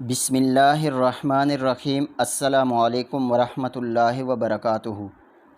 بسم اللہ الرحمن الرحیم۔ السلام علیکم ورحمۃ اللہ وبرکاتہ۔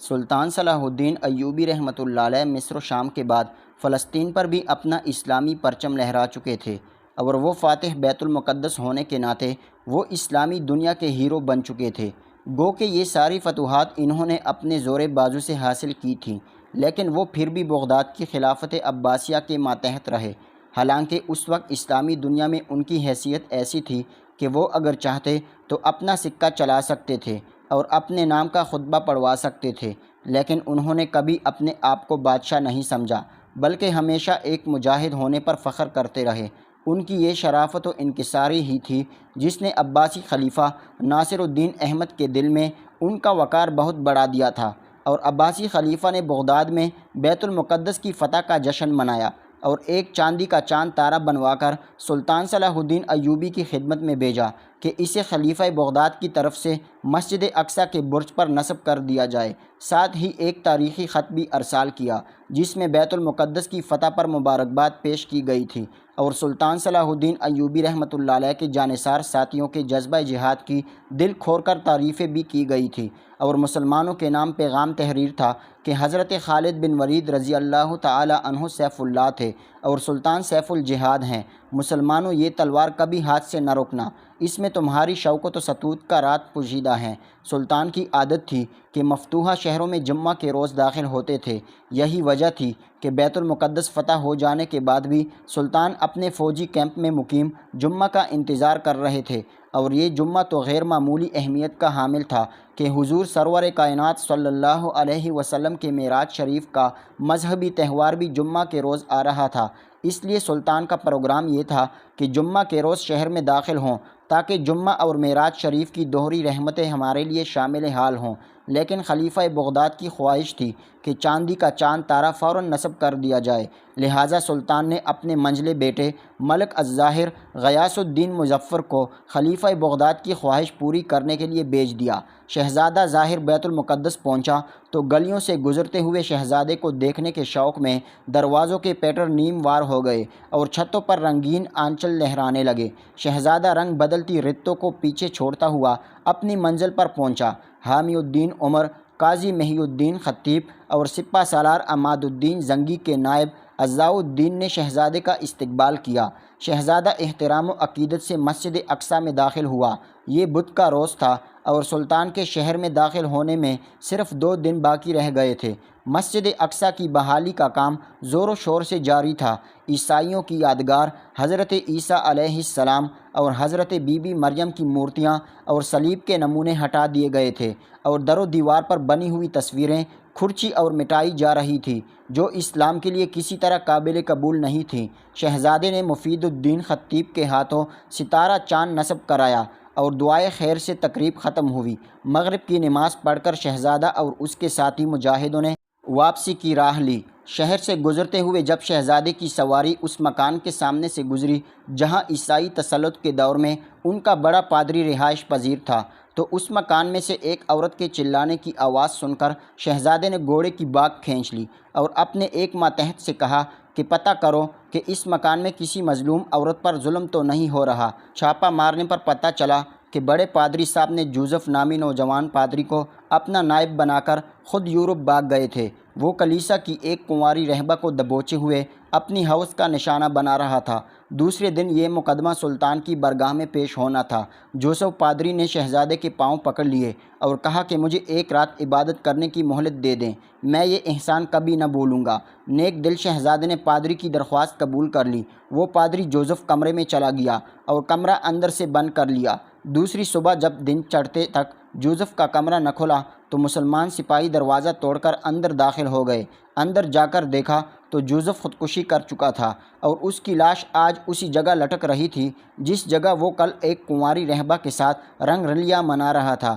سلطان صلاح الدین ایوبی رحمۃ اللہ علیہ مصر و شام کے بعد فلسطین پر بھی اپنا اسلامی پرچم لہرا چکے تھے، اور وہ فاتح بیت المقدس ہونے کے ناطے وہ اسلامی دنیا کے ہیرو بن چکے تھے۔ گو کہ یہ ساری فتوحات انہوں نے اپنے زور بازو سے حاصل کی تھیں، لیکن وہ پھر بھی بغداد کی خلافت عباسیہ کے ماتحت رہے۔ حالانکہ اس وقت اسلامی دنیا میں ان کی حیثیت ایسی تھی کہ وہ اگر چاہتے تو اپنا سکہ چلا سکتے تھے اور اپنے نام کا خطبہ پڑھوا سکتے تھے، لیکن انہوں نے کبھی اپنے آپ کو بادشاہ نہیں سمجھا، بلکہ ہمیشہ ایک مجاہد ہونے پر فخر کرتے رہے۔ ان کی یہ شرافت و انکساری ہی تھی جس نے عباسی خلیفہ ناصر الدین احمد کے دل میں ان کا وقار بہت بڑھا دیا تھا، اور عباسی خلیفہ نے بغداد میں بیت المقدس کی فتح کا جشن منایا اور ایک چاندی کا چاند تارہ بنوا کر سلطان صلاح الدین ایوبی کی خدمت میں بھیجا کہ اسے خلیفہ بغداد کی طرف سے مسجد اقصیٰ کے برج پر نصب کر دیا جائے۔ ساتھ ہی ایک تاریخی خط بھی ارسال کیا جس میں بیت المقدس کی فتح پر مبارکباد پیش کی گئی تھی، اور سلطان صلاح الدین ایوبی رحمۃ اللہ علیہ کے جانثار ساتھیوں کے جذبہ جہاد کی دل کھول کر تعریفیں بھی کی گئی تھی، اور مسلمانوں کے نام پیغام تحریر تھا کہ حضرت خالد بن ولید رضی اللہ تعالی عنہ سیف اللہ تھے اور سلطان سیف الجہاد ہیں۔ مسلمانوں، یہ تلوار کبھی ہاتھ سے نہ رکنا، اس میں تمہاری شوکت و ستوت کا رات پوشیدہ ہیں۔ سلطان کی عادت تھی کہ مفتوحہ شہروں میں جمعہ کے روز داخل ہوتے تھے۔ یہی وجہ تھی کہ بیت المقدس فتح ہو جانے کے بعد بھی سلطان اپنے فوجی کیمپ میں مقیم جمعہ کا انتظار کر رہے تھے، اور یہ جمعہ تو غیر معمولی اہمیت کا حامل تھا کہ حضور سرور کائنات صلی اللہ علیہ وسلم کے معراج شریف کا مذہبی تہوار بھی جمعہ کے روز آ رہا تھا۔ اس لیے سلطان کا پروگرام یہ تھا کہ جمعہ کے روز شہر میں داخل ہوں تاکہ جمعہ اور معراج شریف کی دوہری رحمتیں ہمارے لیے شامل حال ہوں، لیکن خلیفہ بغداد کی خواہش تھی کہ چاندی کا چاند تارہ فوراً نصب کر دیا جائے، لہٰذا سلطان نے اپنے منجلے بیٹے ملک الظاہر غیاث الدین مظفر کو خلیفہ بغداد کی خواہش پوری کرنے کے لیے بھیج دیا۔ شہزادہ ظاہر بیت المقدس پہنچا تو گلیوں سے گزرتے ہوئے شہزادے کو دیکھنے کے شوق میں دروازوں کے پیٹر نیم وار ہو گئے اور چھتوں پر رنگین آنچل لہرانے لگے۔ شہزادہ رنگ بدلتی رتوں کو پیچھے چھوڑتا ہوا اپنی منزل پر پہنچا۔ حامی الدین عمر، قاضی محی الدین خطیب اور سپہ سالار عماد الدین زنگی کے نائب عزاء الدین نے شہزادے کا استقبال کیا۔ شہزادہ احترام و عقیدت سے مسجد اقصیٰ میں داخل ہوا۔ یہ بدھ کا روز تھا اور سلطان کے شہر میں داخل ہونے میں صرف 2 دن باقی رہ گئے تھے۔ مسجد اقصیٰ کی بحالی کا کام زور و شور سے جاری تھا۔ عیسائیوں کی یادگار حضرت عیسیٰ علیہ السلام اور حضرت بی بی مریم کی مورتیاں اور صلیب کے نمونے ہٹا دیے گئے تھے، اور در و دیوار پر بنی ہوئی تصویریں کھرچی اور مٹائی جا رہی تھی جو اسلام کے لیے کسی طرح قابل قبول نہیں تھیں۔ شہزادے نے مفید الدین خطیب کے ہاتھوں ستارہ چاند نصب کرایا اور دعائے خیر سے تقریب ختم ہوئی۔ مغرب کی نماز پڑھ کر شہزادہ اور اس کے ساتھی مجاہدوں نے واپسی کی راہ لی۔ شہر سے گزرتے ہوئے جب شہزادے کی سواری اس مکان کے سامنے سے گزری جہاں عیسائی تسلط کے دور میں ان کا بڑا پادری رہائش پذیر تھا، تو اس مکان میں سے ایک عورت کے چلانے کی آواز سن کر شہزادے نے گھوڑے کی باگ کھینچ لی اور اپنے ایک ماتحت سے کہا کہ پتہ کرو کہ اس مکان میں کسی مظلوم عورت پر ظلم تو نہیں ہو رہا۔ چھاپہ مارنے پر پتہ چلا کہ بڑے پادری صاحب نے جوزف نامی نوجوان پادری کو اپنا نائب بنا کر خود یورپ بھاگ گئے تھے۔ وہ کلیسا کی ایک کنواری رہبہ کو دبوچے ہوئے اپنی ہوس کا نشانہ بنا رہا تھا۔ دوسرے دن یہ مقدمہ سلطان کی بارگاہ میں پیش ہونا تھا۔ جوزف پادری نے شہزادے کے پاؤں پکڑ لیے اور کہا کہ مجھے 1 رات عبادت کرنے کی مہلت دے دیں، میں یہ احسان کبھی نہ بھولوں گا۔ نیک دل شہزادے نے پادری کی درخواست قبول کر لی۔ وہ پادری جوزف کمرے میں چلا گیا اور کمرہ اندر سے بند کر لیا۔ دوسری صبح جب دن چڑھتے تک جوزف کا کمرہ نہ کھلا تو مسلمان سپاہی دروازہ توڑ کر اندر داخل ہو گئے۔ اندر جا کر دیکھا تو جوزف خودکشی کر چکا تھا، اور اس کی لاش آج اسی جگہ لٹک رہی تھی جس جگہ وہ کل ایک کنواری رہبہ کے ساتھ رنگ رلیاں منا رہا تھا۔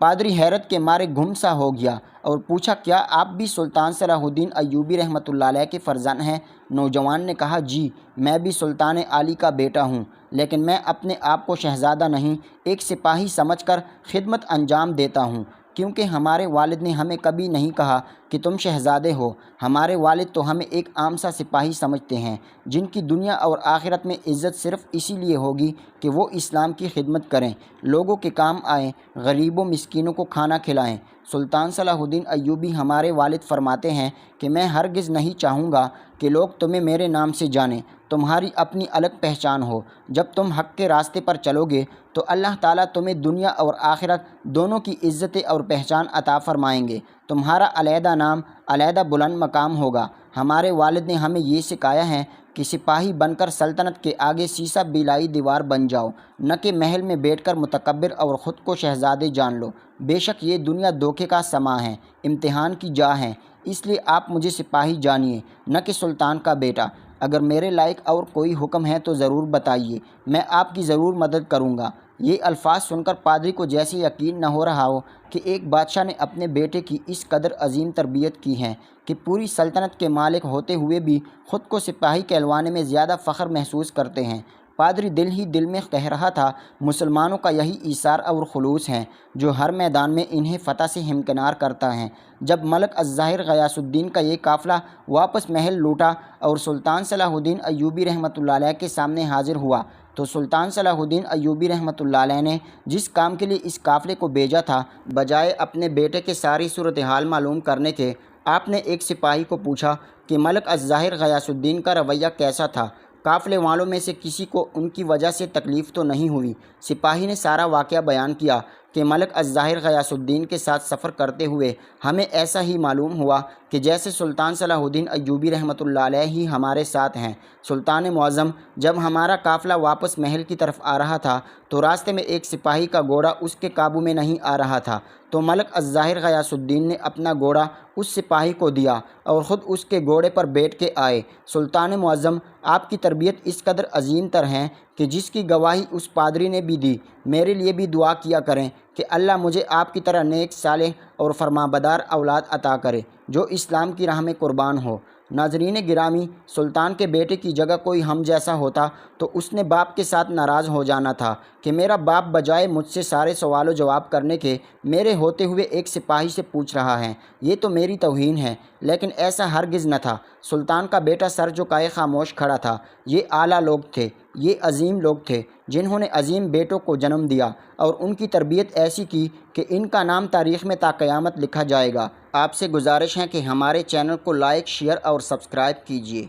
پادری حیرت کے مارے گم سا ہو گیا اور پوچھا، کیا آپ بھی سلطان صلاح الدین ایوبی رحمۃ اللہ علیہ کے فرزند ہیں؟ نوجوان نے کہا، جی، میں بھی سلطان عالی کا بیٹا ہوں، لیکن میں اپنے آپ کو شہزادہ نہیں، ایک سپاہی سمجھ کر خدمت انجام دیتا ہوں، کیونکہ ہمارے والد نے ہمیں کبھی نہیں کہا کہ تم شہزادے ہو۔ ہمارے والد تو ہمیں ایک عام سا سپاہی سمجھتے ہیں، جن کی دنیا اور آخرت میں عزت صرف اسی لیے ہوگی کہ وہ اسلام کی خدمت کریں، لوگوں کے کام آئیں، غریبوں مسکینوں کو کھانا کھلائیں۔ سلطان صلاح الدین ایوبی ہمارے والد فرماتے ہیں کہ میں ہرگز نہیں چاہوں گا کہ لوگ تمہیں میرے نام سے جانیں، تمہاری اپنی الگ پہچان ہو۔ جب تم حق کے راستے پر چلو گے تو اللہ تعالیٰ تمہیں دنیا اور آخرت دونوں کی عزت اور پہچان عطا فرمائیں گے، تمہارا علیحدہ نام، علیحدہ بلند مقام ہوگا۔ ہمارے والد نے ہمیں یہ سکھایا ہے کہ سپاہی بن کر سلطنت کے آگے سیسہ بیلائی دیوار بن جاؤ، نہ کہ محل میں بیٹھ کر متکبر اور خود کو شہزادے جان لو۔ بے شک یہ دنیا دھوکے کا سماں ہے، امتحان کی جا ہے، اس لیے آپ مجھے سپاہی جانیے، نہ کہ سلطان کا بیٹا۔ اگر میرے لائق اور کوئی حکم ہے تو ضرور بتائیے، میں آپ کی ضرور مدد کروں گا۔ یہ الفاظ سن کر پادری کو جیسے یقین نہ ہو رہا ہو کہ ایک بادشاہ نے اپنے بیٹے کی اس قدر عظیم تربیت کی ہے کہ پوری سلطنت کے مالک ہوتے ہوئے بھی خود کو سپاہی کہلوانے میں زیادہ فخر محسوس کرتے ہیں۔ پادری دل ہی دل میں کہہ رہا تھا، مسلمانوں کا یہی ایثار اور خلوص ہے جو ہر میدان میں انہیں فتح سے ہمکنار کرتا ہے۔ جب ملک الظاہر غیاث الدین کا یہ قافلہ واپس محل لوٹا اور سلطان صلاح الدین ایوبی رحمۃ اللہ علیہ کے سامنے حاضر ہوا تو سلطان صلاح الدین ایوبی رحمۃ اللہ علیہ نے جس کام کے لیے اس قافلے کو بھیجا تھا، بجائے اپنے بیٹے کے ساری صورتحال معلوم کرنے کے، آپ نے ایک سپاہی کو پوچھا کہ ملک الظاہر غیاث الدین کا رویہ کیسا تھا، قافلے والوں میں سے کسی کو ان کی وجہ سے تکلیف تو نہیں ہوئی؟ سپاہی نے سارا واقعہ بیان کیا کہ ملک الظاہر غیاث الدین کے ساتھ سفر کرتے ہوئے ہمیں ایسا ہی معلوم ہوا کہ جیسے سلطان صلاح الدین ایوبی رحمۃ اللہ علیہ ہی ہمارے ساتھ ہیں۔ سلطان معظم، جب ہمارا قافلہ واپس محل کی طرف آ رہا تھا تو راستے میں ایک سپاہی کا گھوڑا اس کے قابو میں نہیں آ رہا تھا، تو ملک الظاہر غیاث الدین نے اپنا گھوڑا اس سپاہی کو دیا اور خود اس کے گھوڑے پر بیٹھ کے آئے۔ سلطان معظم، آپ کی تربیت اس قدر عظیم تر ہے کہ جس کی گواہی اس پادری نے بھی دی۔ میرے لیے بھی دعا کیا کریں کہ اللہ مجھے آپ کی طرح نیک، صالح اور فرمانبردار اولاد عطا کرے جو اسلام کی راہ میں قربان ہو۔ ناظرین گرامی، سلطان کے بیٹے کی جگہ کوئی ہم جیسا ہوتا تو اس نے باپ کے ساتھ ناراض ہو جانا تھا کہ میرا باپ بجائے مجھ سے سارے سوال و جواب کرنے کے میرے ہوتے ہوئے ایک سپاہی سے پوچھ رہا ہے، یہ تو میری توہین ہے۔ لیکن ایسا ہرگز نہ تھا۔ سلطان کا بیٹا سر جھکائے خاموش کھڑا تھا۔ یہ اعلیٰ لوگ تھے، یہ عظیم لوگ تھے جنہوں نے عظیم بیٹوں کو جنم دیا اور ان کی تربیت ایسی کی کہ ان کا نام تاریخ میں تا قیامت لکھا جائے گا۔ آپ سے گزارش ہے کہ ہمارے چینل کو لائک، شیئر اور سبسکرائب کیجیے۔